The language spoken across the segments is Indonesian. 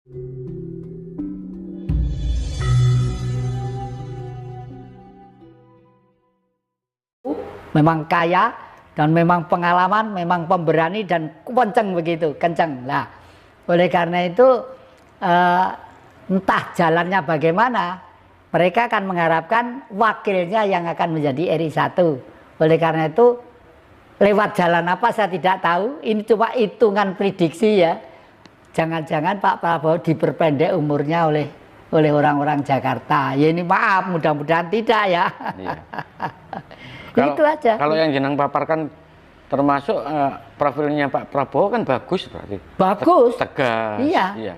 Memang kaya dan memang pengalaman, memang pemberani dan kenceng begitu, kenceng. Nah, oleh karena itu entah jalannya bagaimana, mereka akan mengharapkan wakilnya yang akan menjadi RI 1. Oleh karena itu lewat jalan apa saya tidak tahu, ini cuma hitungan prediksi ya. Jangan-jangan Pak Prabowo diperpendek umurnya oleh orang-orang Jakarta. Ya ini maaf, mudah-mudahan tidak ya. Iya. Kalau, itu aja. Kalau yang jenang paparkan termasuk profilnya Pak Prabowo kan bagus berarti. Bagus. Tegas. Iya. Iya.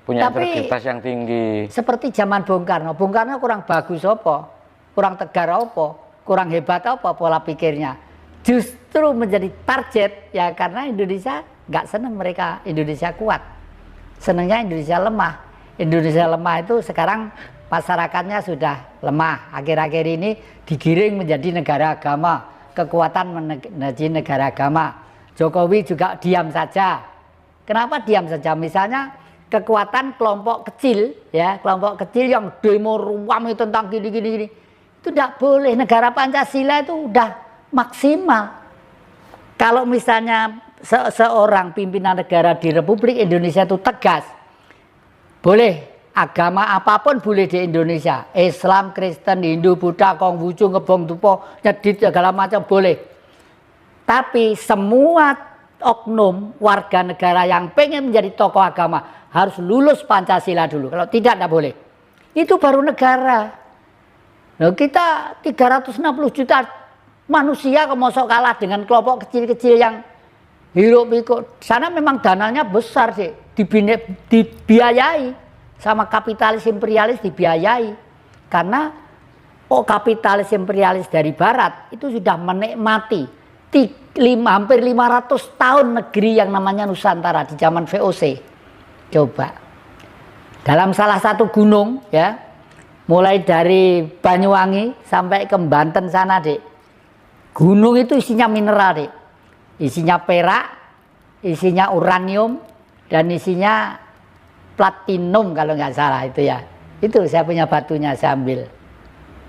Punya integritas yang tinggi. Seperti zaman Bung Karno. Bung Karno kurang bagus apa? Kurang tegar apa? Kurang hebat apa pola pikirnya? Justru menjadi target ya karena Indonesia nggak senang mereka Indonesia kuat. Senangnya Indonesia lemah. Indonesia lemah itu sekarang masyarakatnya sudah lemah. Akhir-akhir ini digiring menjadi negara agama, kekuatan menjadi negara agama. Jokowi juga diam saja. Kenapa diam saja? Misalnya kekuatan kelompok kecil, ya kelompok kecil yang demo ruam tentang gini-gini, itu tidak boleh. Negara Pancasila itu udah maksimal. Kalau misalnya seorang pimpinan negara di Republik Indonesia itu tegas, boleh. Agama apapun boleh di Indonesia, Islam, Kristen, Hindu, Buddha, Konghucu, Ngebong, Tupo, Nyedit, segala macam boleh. Tapi semua oknum warga negara yang pengen menjadi tokoh agama harus lulus Pancasila dulu. Kalau tidak boleh. Itu baru negara. Nah, kita 360 juta manusia kemosok kalah dengan kelompok kecil-kecil yang hiruk pikuk. Sana memang dananya besar sih, dibiayai. Sama kapitalis imperialis dibiayai karena kapitalis imperialis dari barat itu sudah menikmati hampir 500 tahun negeri yang namanya Nusantara di zaman VOC. Coba dalam salah satu gunung ya, mulai dari Banyuwangi sampai ke Banten sana Dek, gunung itu isinya mineral Dek, isinya perak, isinya uranium dan isinya platinum kalau nggak salah itu ya. Itu saya punya batunya, saya ambil.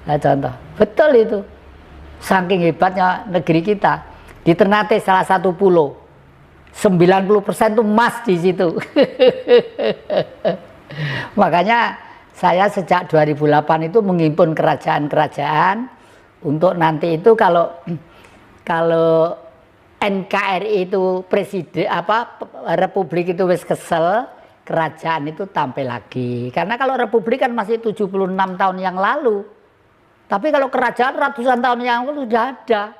Nah, contoh. Betul itu. Saking hebatnya negeri kita. Di Ternate salah satu pulau. 90% itu emas di situ. Makanya saya sejak 2008 itu menghimpun kerajaan-kerajaan untuk nanti itu kalau NKRI itu presiden republik itu wis kesel, kerajaan itu tampil lagi. Karena kalau republik kan masih 76 tahun yang lalu. Tapi kalau kerajaan ratusan tahun yang lalu sudah ada.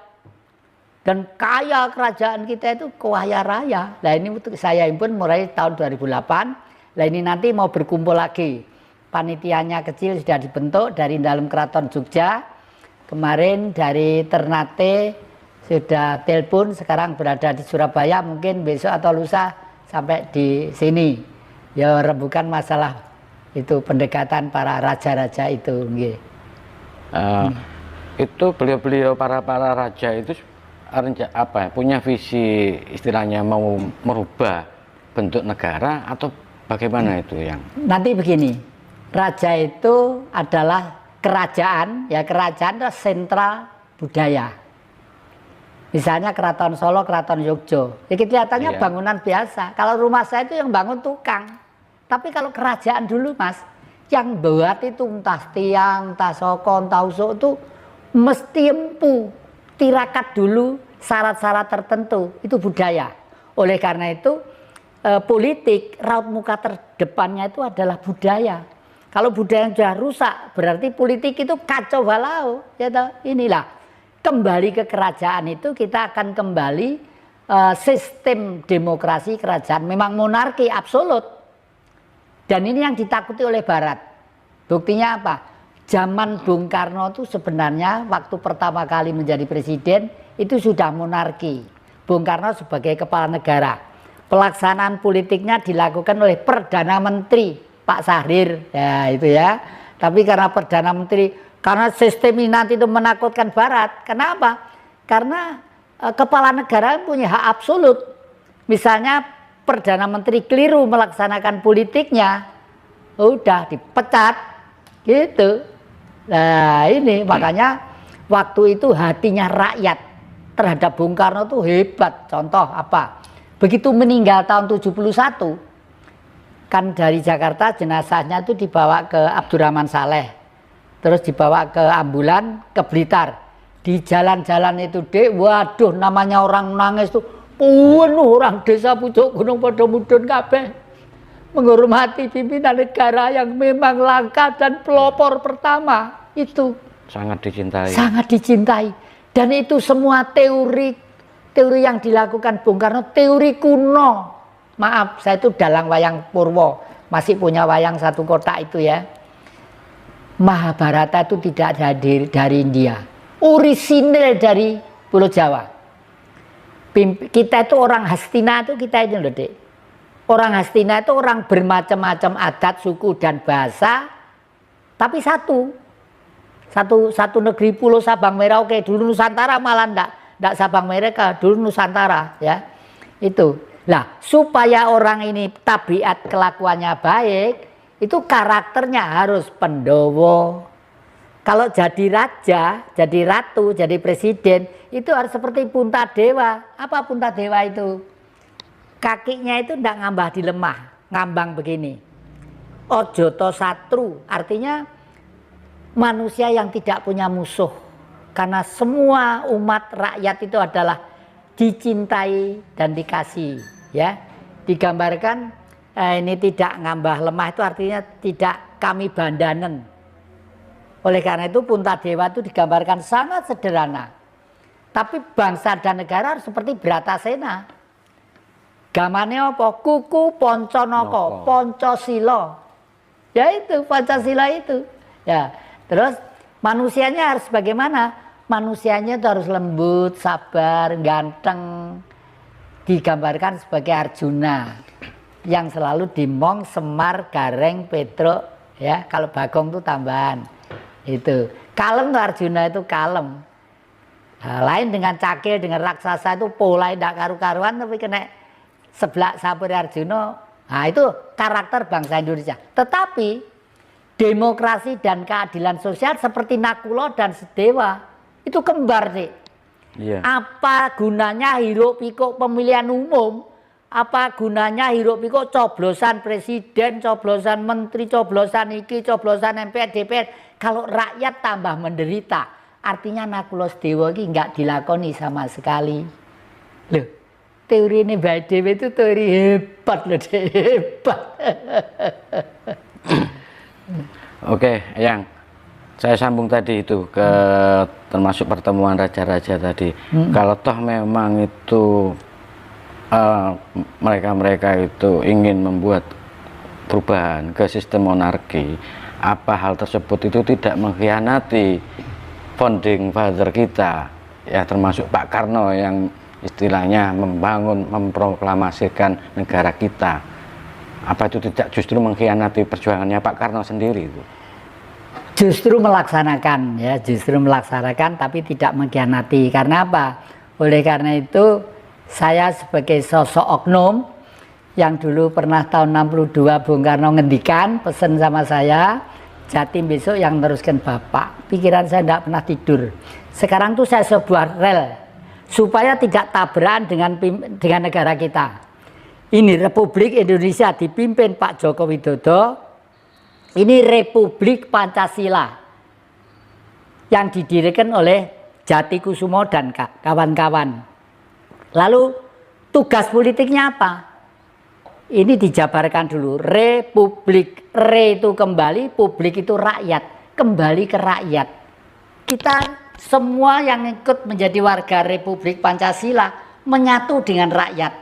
Dan kaya kerajaan kita itu kaya raya. Nah ini saya himpun mulai tahun 2008. Nah ini nanti mau berkumpul lagi. Panitianya kecil sudah dibentuk dari dalam Keraton Jogja. Kemarin dari Ternate sudah telepon, sekarang berada di Surabaya. Mungkin besok atau lusa sampai di sini. Ya rembukan masalah itu pendekatan para raja-raja itu. Itu beliau-beliau para raja itu punya visi istilahnya mau merubah bentuk negara atau bagaimana itu yang? Nanti begini, raja itu adalah kerajaan, ya kerajaan adalah sentral budaya. Misalnya Keraton Solo, Keraton Yogyo, ya kelihatannya bangunan biasa. Kalau rumah saya itu yang bangun tukang. Tapi kalau kerajaan dulu Mas, yang buat itu entah tiang, entah sokon, entah usuk itu mesti empu, tirakat dulu, syarat-syarat tertentu, itu budaya. Oleh karena itu politik, raut muka terdepannya itu adalah budaya. Kalau budaya sudah rusak, berarti politik itu kacau balau. Ya toh? Inilah, kembali ke kerajaan itu kita akan kembali sistem demokrasi kerajaan, memang monarki absolut. Dan ini yang ditakuti oleh Barat. Buktinya apa? Zaman Bung Karno itu sebenarnya waktu pertama kali menjadi presiden itu sudah monarki. Bung Karno sebagai kepala negara. Pelaksanaan politiknya dilakukan oleh Perdana Menteri Pak Syahrir. Ya itu ya. Tapi karena Perdana Menteri, karena sistem ini nanti itu menakutkan Barat. Kenapa? Karena kepala negara punya hak absolut. Misalnya Perdana Menteri keliru melaksanakan politiknya, udah dipecat gitu. Nah ini makanya waktu itu hatinya rakyat terhadap Bung Karno tuh hebat. Contoh apa? Begitu meninggal tahun 71, kan dari Jakarta jenazahnya itu dibawa ke Abdurrahman Saleh, terus dibawa ke ambulan ke Blitar. Di jalan-jalan itu dek, waduh namanya orang nangis tuh penuh, orang desa pucuk gunung pada mudhun kabeh menghormati pimpinan negara yang memang langka dan pelopor pertama itu. Sangat dicintai. Sangat dicintai. Dan itu semua teori yang dilakukan Bung Karno, teori kuno. Maaf, saya itu dalang wayang Purwo, masih punya wayang satu kotak itu ya. Mahabharata itu tidak dari India, orisinil dari Pulau Jawa. Kita itu orang Hastina itu kita ini loh dek. Orang Hastina itu orang bermacam-macam adat, suku dan bahasa, tapi satu negeri Pulau Sabang Merauke. Dulu Nusantara malah ndak Sabang Merauke, dulu Nusantara ya. Itu. Lah, supaya orang ini tabiat kelakuannya baik, itu karakternya harus pendowo. Kalau jadi raja, jadi ratu, jadi presiden, itu harus seperti Puntadewa. Apa Puntadewa itu? Kakinya itu ndak ngambah di lemah, ngambang begini. Ojoto satru, artinya manusia yang tidak punya musuh. Karena semua umat rakyat itu adalah dicintai dan dikasih. Ya, digambarkan ini tidak ngambah lemah itu artinya tidak kami bandanen. Oleh karena itu Puntadewa itu digambarkan sangat sederhana. Tapi bangsa dan negara harus seperti Bratasena. Gamane apa? Kuku Ponconoko, Poncosila. Ya itu Pancasila itu. Ya, terus manusianya harus bagaimana? Manusianya itu harus lembut, sabar, ganteng. Digambarkan sebagai Arjuna yang selalu dimong, Semar, Gareng, Petruk. Ya, kalau Bagong itu tambahan. Itu kalem tuh Arjuna itu kalem. Nah, lain dengan Cakil dengan raksasa itu pola tidak karu-karuan tapi kena seblak sapur Arjuna. Nah itu karakter bangsa Indonesia. Tetapi demokrasi dan keadilan sosial seperti Nakulo dan Sedewa itu kembar sih. Yeah. Apa gunanya hiruk pikuk pemilihan umum? Apa gunanya hiruk pikuk coblosan presiden, coblosan menteri, coblosan iki, coblosan MPR, DPR kalau rakyat tambah menderita? Artinya Nakulo Sedewa ini nggak dilakoni sama sekali. Loh, teori ini Mbak Dewi itu teori hebat loh, hebat. Oke, yang saya sambung tadi itu ke termasuk pertemuan raja-raja tadi. Kalau toh memang itu mereka itu ingin membuat perubahan ke sistem monarki, apa hal tersebut itu tidak mengkhianati founding father kita, ya termasuk Pak Karno yang istilahnya memproklamasikan negara kita. Apa itu tidak justru mengkhianati perjuangannya Pak Karno sendiri itu? Justru melaksanakan, ya, justru melaksanakan tapi tidak mengkhianati. Karena apa? Oleh karena itu saya sebagai sosok oknum yang dulu pernah tahun 62 Bung Karno ngendikan, pesen sama saya, Jatim besok yang teruskan Bapak. Pikiran saya tidak pernah tidur. Sekarang tuh saya sebuah rel supaya tidak tabrakan dengan negara kita. Ini Republik Indonesia dipimpin Pak Joko Widodo. Ini Republik Pancasila yang didirikan oleh Jatikusumo dan kawan-kawan. Lalu tugas politiknya apa? Ini dijabarkan dulu. Republik, re itu kembali, publik itu rakyat, kembali ke rakyat. Kita semua yang ikut menjadi warga Republik Pancasila menyatu dengan rakyat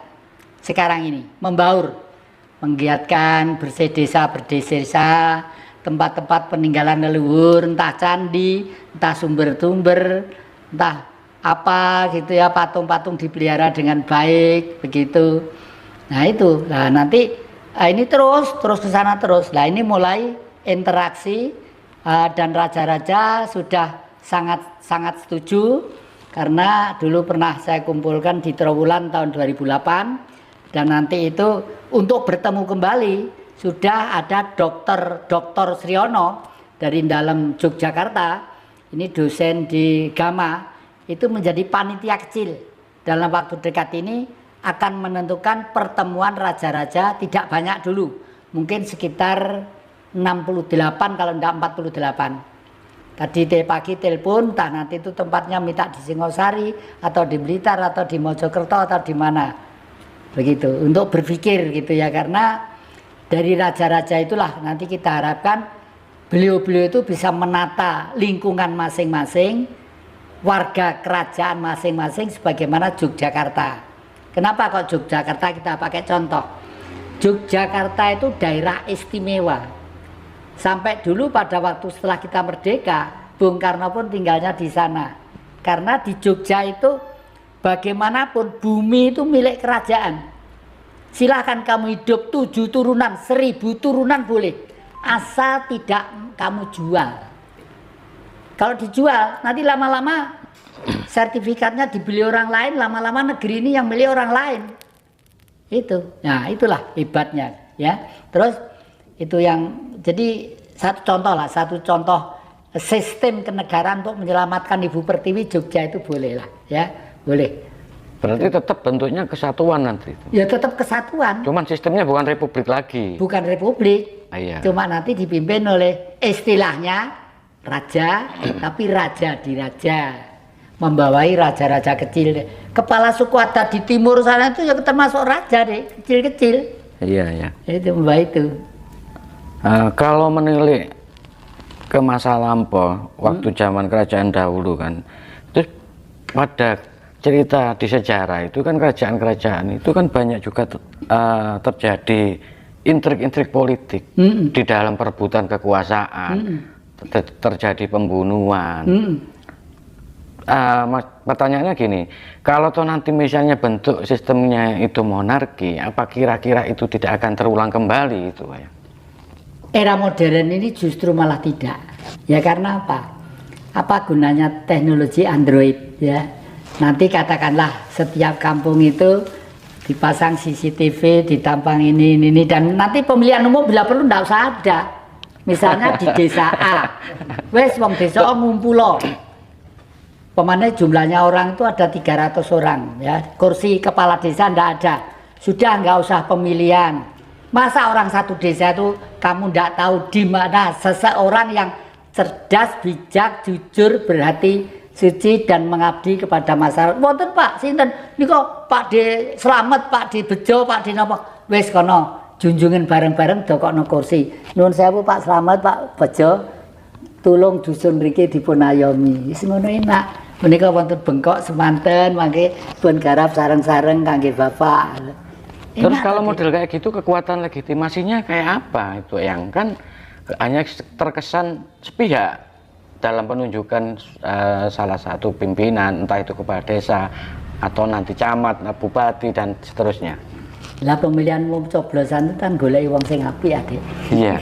sekarang ini, membaur, menggiatkan bersih desa berdesa, tempat-tempat peninggalan leluhur, entah candi, entah sumber-sumber, entah apa gitu ya, patung-patung dipelihara dengan baik begitu. Nah itu, nah nanti ini terus ke sana terus. Nah ini mulai interaksi dan raja-raja sudah sangat setuju karena dulu pernah saya kumpulkan di Trowulan tahun 2008. Dan nanti itu untuk bertemu kembali sudah ada Dr. Sriono dari dalam Yogyakarta, ini dosen di Gama, itu menjadi panitia kecil. Dalam waktu dekat ini akan menentukan pertemuan raja-raja, tidak banyak dulu, mungkin sekitar 68 kalau tidak 48. Tadi pagi telepon, entah nanti itu tempatnya minta di Singosari atau di Blitar atau di Mojokerto atau di mana. Begitu, untuk berpikir gitu ya, karena dari raja-raja itulah nanti kita harapkan beliau-beliau itu bisa menata lingkungan masing-masing, warga kerajaan masing-masing sebagaimana Yogyakarta. Kenapa kok Yogyakarta kita pakai contoh? Yogyakarta itu daerah istimewa. Sampai dulu pada waktu setelah kita merdeka, Bung Karno pun tinggalnya di sana. Karena di Jogja itu bagaimanapun bumi itu milik kerajaan. Silahkan kamu hidup 7 turunan, 1000 turunan boleh, asal tidak kamu jual. Kalau dijual, nanti lama-lama sertifikatnya dibeli orang lain, lama-lama negeri ini yang milik orang lain. Itu, nah itulah hebatnya ya. Terus itu yang jadi satu contoh sistem kenegaraan untuk menyelamatkan Ibu Pertiwi Jogja itu boleh lah ya, boleh. Berarti tetap bentuknya kesatuan nanti itu. Ya tetap kesatuan. Cuman sistemnya bukan republik lagi. Bukan republik. Iya. Cuma nanti dipimpin oleh istilahnya raja, tapi raja di raja. Membawai raja-raja kecil. Kepala suku adat di timur sana itu ya termasuk raja deh, kecil-kecil. Iya, iya. Itu mbak itu. Kalau menilik ke masa lampau, waktu zaman kerajaan dahulu kan, terus pada cerita di sejarah itu kan kerajaan-kerajaan itu kan banyak juga terjadi intrik-intrik politik di dalam perebutan kekuasaan, terjadi pembunuhan. Pertanyaannya gini, kalau toh nanti misalnya bentuk sistemnya itu monarki, apa kira-kira itu tidak akan terulang kembali itu ya? Era modern ini justru malah tidak. Ya karena apa? Apa gunanya teknologi Android ya? Nanti katakanlah setiap kampung itu dipasang CCTV, ditampang ini, dan nanti pemilihan umum bila perlu tidak usah ada. Misalnya di desa A, wes wong desa A ngumpulo. Pemane jumlahnya orang itu ada 300 orang ya, kursi kepala desa ndak ada. Sudah nggak usah pemilihan. Masa orang satu desa itu kamu ndak tahu di mana seseorang yang cerdas, bijak, jujur, berhati suci dan mengabdi kepada masyarakat. Wonten Pak, sinten niku Pak De Slamet, Pak De Bejo, Pak De napa? Wis kono junjungan bareng-bareng dokokno kursi. Nuwun sewu Pak Slamet, Pak Bejo, tulung dusun mriki dipun ayomi. Wis ngono enak. Menika wonten bengkok semanten mangke pun garap sareng-sareng kangge Bapak. Terus kalau model kayak gitu kekuatan legitimasinya kayak apa itu yang kan hanya terkesan sepihak dalam penunjukan salah satu pimpinan, entah itu kepala desa atau nanti camat, bupati dan seterusnya. Lah pemilihan umum coblosan itu kan golek wong sing apik, Adik. Iya.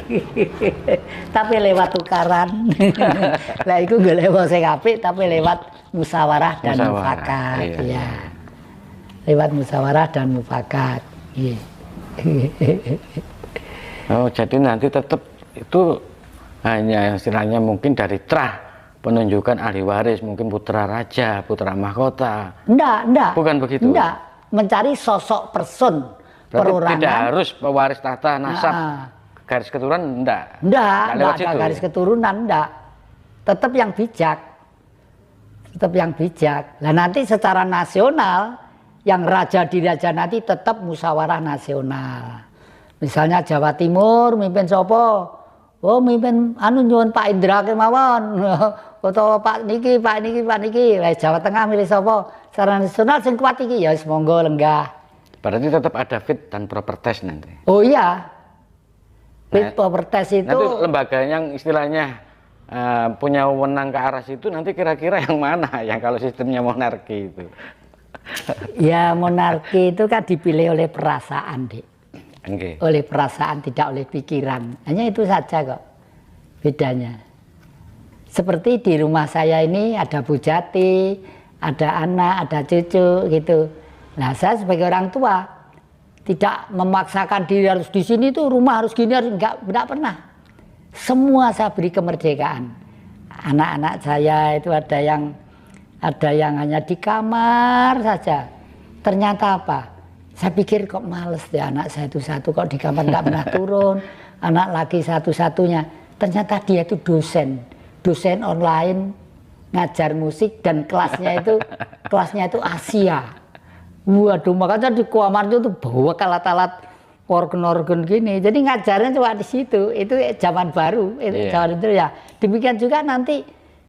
Tapi lewat tukaran. Lah iku golek wong sing apik tapi lewat musyawarah dan mufakat. Iya. Lewat musyawarah dan mufakat. Iya. Oh, jadi nanti tetap itu hanya istilahnya mungkin dari trah penunjukan ahli waris, mungkin putra raja, putra mahkota. Enggak. Bukan begitu. Enggak, mencari sosok person, perorangan. Tidak harus pewaris tahta nasab. Garis keturunan enggak. Enggak ada garis keturunan, enggak. Tetap yang bijak. Tetap yang bijak. Nah, nanti secara nasional yang raja di raja nanti tetap musyawarah nasional. Misalnya Jawa Timur mimpin sapa? Oh mimpin nyuwun Pak Indra kemawon. Atau Pak niki. Jawa Tengah milih sapa? Secara nasional sing kuat iki ya wis monggo lenggah. Berarti tetap ada fit dan proper test nanti. Oh iya. Fit proper test itu nanti lembaga yang istilahnya punya wewenang ke arah situ nanti kira-kira yang mana yang kalau sistemnya monarki itu. Ya monarki itu kan dipilih oleh perasaan, Dik. Okay. Oleh perasaan, tidak oleh pikiran. Hanya itu saja kok bedanya. Seperti di rumah saya ini ada Bu Jati, ada anak, ada cucu gitu. Nah saya sebagai orang tua tidak memaksakan diri harus di sini tuh rumah harus gini, harus enggak pernah. Semua saya beri kemerdekaan. Anak-anak saya itu ada yang hanya di kamar saja. Ternyata apa? Saya pikir kok males deh anak saya itu satu kok di kamar nggak pernah turun. Anak lagi satu-satunya. Ternyata dia itu dosen online ngajar musik dan kelasnya itu Asia. Waduh, makanya di kamar itu bawa alat-alat organ-organ gini. Jadi ngajarnya cuma di situ. Itu zaman baru, itu zaman itu ya. Demikian juga nanti